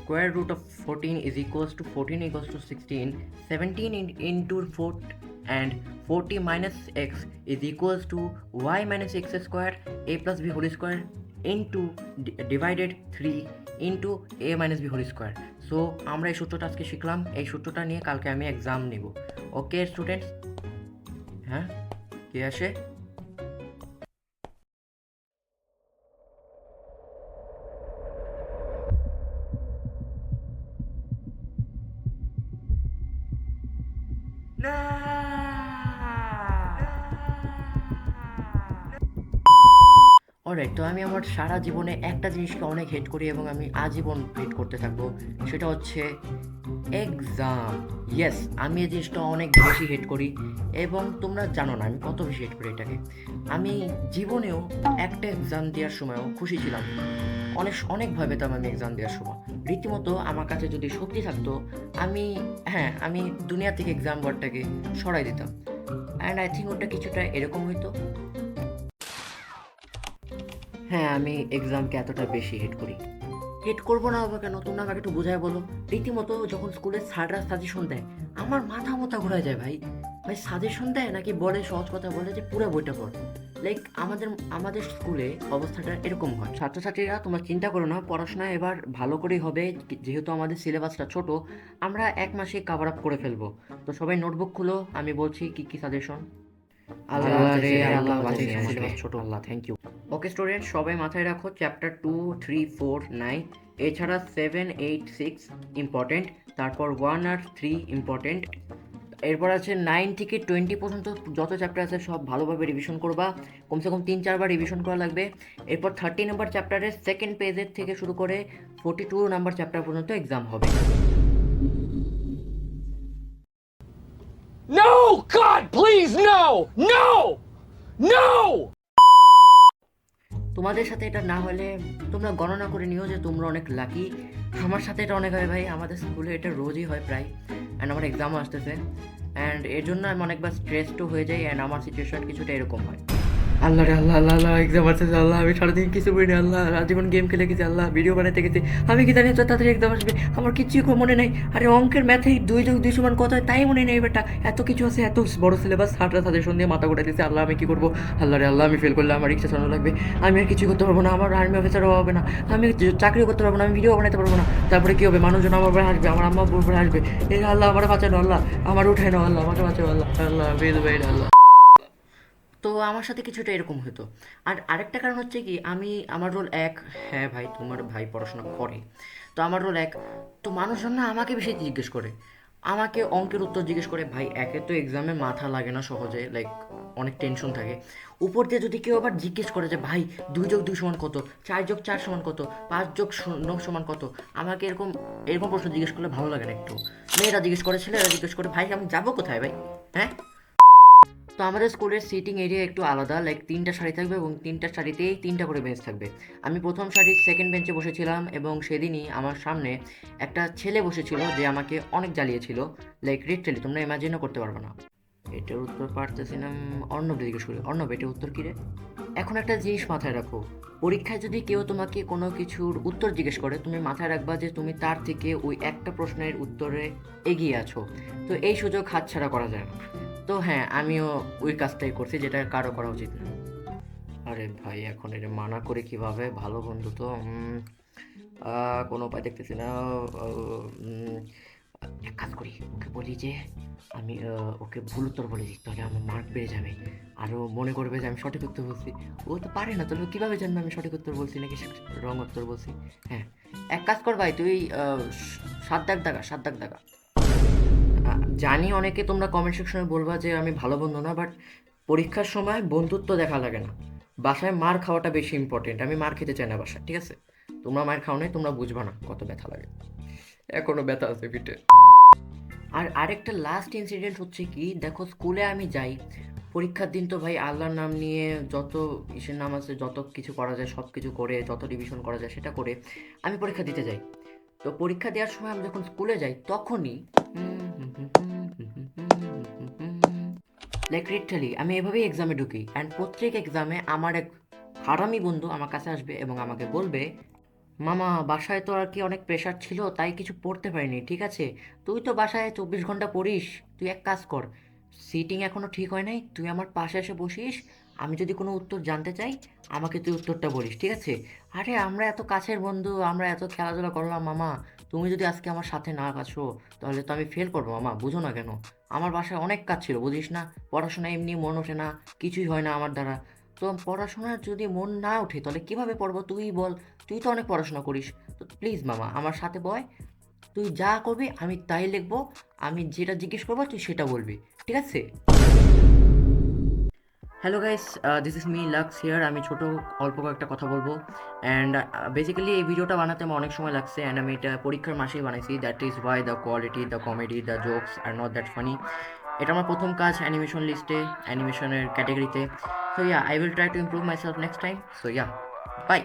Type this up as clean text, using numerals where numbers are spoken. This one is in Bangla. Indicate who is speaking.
Speaker 1: square root of 14 is equals to 14 equals to 16, 17 into 4 and 40 minus x is equals to y minus x square a plus b whole square into divided 3 into a minus b whole square. So আমরা এই সূত্রটা আজকে শিখলাম, এই সূত্রটা নিয়ে কালকে আমি এক্সাম নেব। Okay students? হ্যাঁ, কে আসে? অলরাইট, তো আমি আমার সারা জীবনে একটা জিনিসকে অনেক হেট করি এবং আমি আজীবন হেট করতে থাকবো, সেটা হচ্ছে এক্সাম। ইয়েস, আমি এই জিনিসটা অনেক বেশি হেট করি এবং তোমরা জানো না আমি কত বেশি হেট করি এটাকে। আমি জীবনেও একটা এক্সাম দেওয়ার সময়ও খুশি ছিলাম, অনেক ভয় পেতাম আমি এক্সাম দেওয়ার সময়। রীতিমতো আমার কাছে যদি শক্তি থাকতো আমি দুনিয়া থেকে এক্সাম বোর্ডটাকে সরাই দিতাম। অ্যান্ড আই থিঙ্ক ওটা কিছুটা এরকম হইতো। হ্যাঁ, আমি এক্সামকে এতটা বেশি হেট করি। হেট করবো না বাবা কেন, তোমরা আমাকে একটু বোঝায় বলো। রীতিমতো যখন স্কুলের স্যাররা সাজেশন দেয় আমার মাথা মোথা ঘোরায় যায় ভাই। ভাই সাজেশন দেয় নাকি বলে, সহজ কথা বলে যে পুরো বইটা পড়। লাইক আমাদের স্কুলে অবস্থাটা এরকম হয়। ছাত্রছাত্রীরা তোমরা চিন্তা করো না, পড়াশোনা এবার ভালো করেই হবে, যেহেতু আমাদের সিলেবাসটা ছোট, আমরা 1 মাসে কভার আপ করে ফেলবো। তো সবাই নোটবুক খুলো, আমি বলছি কি কি সাজেশন। আল্লাহ রে আল্লাহ, সিলেবাস ছোট। আল্লাহ থ্যাংক ইউ। ওকে স্টুডেন্ট, সবাই মাথায় রাখো চ্যাপ্টার 2, 3, 4, 9, এছাড়া 7, 8, 6 ইম্পর্টেন্ট, তারপর 1 আর 3 ইম্পর্টেন্ট, এরপর আছে 9 থেকে 20 পর্যন্ত যত চ্যাপ্টার আছে সব ভালোভাবে রিভিশন করবা, কমসে কম 3-4 বার রিভিশন করা লাগবে। এরপর 30 নম্বর চ্যাপ্টারের সেকেন্ড পেজের থেকে শুরু করে 42 নাম্বার চ্যাপ্টার পর্যন্ত এক্সাম হবে।
Speaker 2: No! God, please, no! No! No!
Speaker 1: তোমাদের সাথে এটা না হলে তোমরা গণনা করে নিও যে তোমরা অনেক লাকি। আমার সাথে এটা অনেক হয় ভাই, আমাদের স্কুলে এটা রোজই হয় প্রায়। অ্যান্ড আমার এক্সামও আসতেছে, অ্যান্ড এর জন্য আমি অনেকবার স্ট্রেসডও হয়ে যাই, অ্যান্ড আমার সিচুয়েশন কিছুটা এরকম হয়। আল্লাহ রে আল্লাহ, আল্লাহ আল্লাহ, এক্সাম আসতেছে আল্লাহ, আমি সারাদিন কিছু করিনি আল্লাহ, আজীবন গেম খেলে গেছি আল্লাহ, ভিডিও বানাতে গেছি, আমি কি জানি এত তাড়াতাড়ি এক্সাম আসবে, আমার কিছুই মনে নেই। আরে অঙ্কের ম্যাথে 2 যোগ 2 সমান কত হয় তাই মনে নেই বেটা, এত কিছু আছে, এত বড় সিলেবাস, হাটরা সাজেশন দিয়ে মাথা গোটা দিচ্ছে আল্লাহ, আমি কি করবো? আল্লাহ রে আল্লাহ, আমি ফেল করলে আমার রিক্সা চালানো লাগবে, আমি আর কিছু করতে পারবো না, আমার আর্মি অফিসারও হবে না, আমি চাকরিও করতে পারবো না, আমি ভিডিও বানাতে পারবো না, তারপরে কি হবে? মানুষজন আমার উপরে হাসবে, আমার আম্মা উপরে হাসবে, এই আল্লাহ আমার বাঁচানো আল্লাহ, আমার উঠায় না আল্লাহ, আমাকে বাঁচানো আল্লাহ, আল্লাহ বেদ বেদ আল্লাহ। তো আমার সাথে কিছুটা এরকম হতো। আর আরেকটা কারণ হচ্ছে কি, আমার রোল 1। হ্যাঁ ভাই, তোমার ভাই পড়াশোনা করে, তো আমার রোল 1। তো মানুষজন না আমাকে বেশি জিজ্ঞেস করে, আমাকে অঙ্কের উত্তর জিজ্ঞেস করে। ভাই একে তো এক্সামে মাথা লাগে না সহজে, লাইক অনেক টেনশন থাকে, উপর দিয়ে যদি কেউ আবার জিজ্ঞেস করে যে ভাই 2 যোগ 2 সমান কত, 4 যোগ 4 সমান কত, 5 যোগ 0 সমান কত, আমাকে এরকম এরকম প্রশ্ন জিজ্ঞেস করলে ভালো লাগে না একটু। মেয়েরা জিজ্ঞেস করে, ছেলেরা জিজ্ঞেস করে, ভাই আমি যাবো কোথায় ভাই? হ্যাঁ। তো আমাদের স্কুলের সিটিং এরিয়া একটু আলাদা, লাইক 3টা সারি থাকবে এবং 3টা সারিতেই 3টা করে বেঞ্চ থাকবে। আমি প্রথম সারির সেকেন্ড বেঞ্চে বসেছিলাম এবং সেদিনই আমার সামনে একটা ছেলে বসেছিল যে আমাকে অনেক জ্বালিয়েছিল, লাইক লিটারালি তোমরা ইমাজিনও করতে পারবে না। এটার উত্তর পারতেছি না, অর্ণব জিজ্ঞেস করি, অর্ণব এটার উত্তর কী রে? এখন একটা জিনিস মাথায় রাখো, পরীক্ষায় যদি কেউ তোমাকে কোনো কিছুর উত্তর জিজ্ঞেস করে, তুমি মাথায় রাখবা যে তুমি তার থেকে ওই একটা প্রশ্নের উত্তরে এগিয়ে আছো। তো এই সুযোগ হাতছাড়া করা যায় না। তো হ্যাঁ, আমিও ওই কাজটাই করছি যেটা কারো করা উচিত না। আরে ভাই এখন এটা মানা করে কিভাবে? ভালো বন্ধু তো কোনো উপায় দেখতেছি না। উম, এক কাজ করি, ওকে বলি যে আমি ওকে ভুল উত্তর বলে দিই, তাহলে আমার মার্ক বেড়ে যাবে, আরও মনে করবে যে আমি সঠিক উত্তর বলছি। ও তো পারে না, তাহলে ও কীভাবে জানবে আমি সঠিক উত্তর বলছি নাকি রং উত্তর বলছি? হ্যাঁ, এক কাজ কর ভাই, তুই 7 দাগ দাগা, 7 দাগ দাগা। জানি অনেকে তোমরা কমেন্ট সেকশনে বলবা যে আমি ভালো বন্ধু না, বাট পরীক্ষার সময় বন্ধুত্ব দেখা লাগে না, বাসায় মার খাওয়াটা বেশি ইম্পর্টেন্ট। আমি মার খেতে চাই না বাসায়, ঠিক আছে? তোমরা মার খাও নাই, তোমরা বুঝবা না কত ব্যথা লাগে, এখনো ব্যথা আছে পিঠে। আর আরেকটা লাস্ট ইনসিডেন্ট হচ্ছে কি, দেখো স্কুলে আমি যাই, পরীক্ষার দিন তো ভাই আল্লাহর নাম নিয়ে যত ইসের নাম আছে, যত কিছু করা যায় সব কিছু করে, যত রিভিশন করা যায় সেটা করে আমি পরীক্ষা দিতে যাই। তো পরীক্ষা দেওয়ার সময় আমি যখন স্কুলে যাই তখনই লাইক লিটারালি আমি এভাবেই এক্সামে ঢুকি, অ্যান্ড প্রত্যেক এক্সামে আমার এক হারামি বন্ধু আমার কাছে আসবে এবং আমাকে বলবে মামা বাসায় তো আর কি অনেক প্রেশার ছিল, তাই কিছু পড়তে পারিনি, ঠিক আছে? তুই তো বাসায় 24 ঘন্টা পড়িস। তুই এক কাজ কর, সিটিং এখনো ঠিক হয় নাই, তুই আমার পাশে এসে বসিস। আমি যদি কোনো উত্তর জানতে চাই, আমাকে তুই উত্তরটা বলিস, ঠিক আছে? আরে আমরা এত কাছের বন্ধু, আমরা এত খেলাধুলা করলাম মামা। তুমি যদি আজকে আমার সাথে না আসো, তাহলে তো আমি ফেল করবো মামা, বুঝো না কেন? আমার বাসায় অনেক কাজ ছিল, বুঝিস না? পড়াশোনা এমনি মন ওঠে না, কিছুই হয় না আমার দ্বারা। তো পড়াশোনার যদি মন না ওঠে তাহলে কিভাবে পড়বো তুই বল? তুই তো অনেক পড়াশোনা করিস। তো প্লিজ মামা আমার সাথে বয়, তুই যা করবি আমি তাই লিখবো। আমি যেটা জিজ্ঞেস করবো তুই সেটা বলবি, ঠিক আছে? Hello guys, this is me Lux here. আমি ছোট অল্প কয়েকটা কথা বলবো। অ্যান্ড বেসিক্যালি এই ভিডিওটা বানাতে আমার অনেক সময় লাগছে, অ্যান্ড আমি এটা পরীক্ষার মাসেই বানাইছি। That is why the quality, the comedy, the jokes are not that funny. এটা আমার প্রথম কাজ অ্যানিমেশন লিস্টে, অ্যানিমেশনের ক্যাটাগরিতে। So yeah, I will try to improve my self next time. So yeah, by.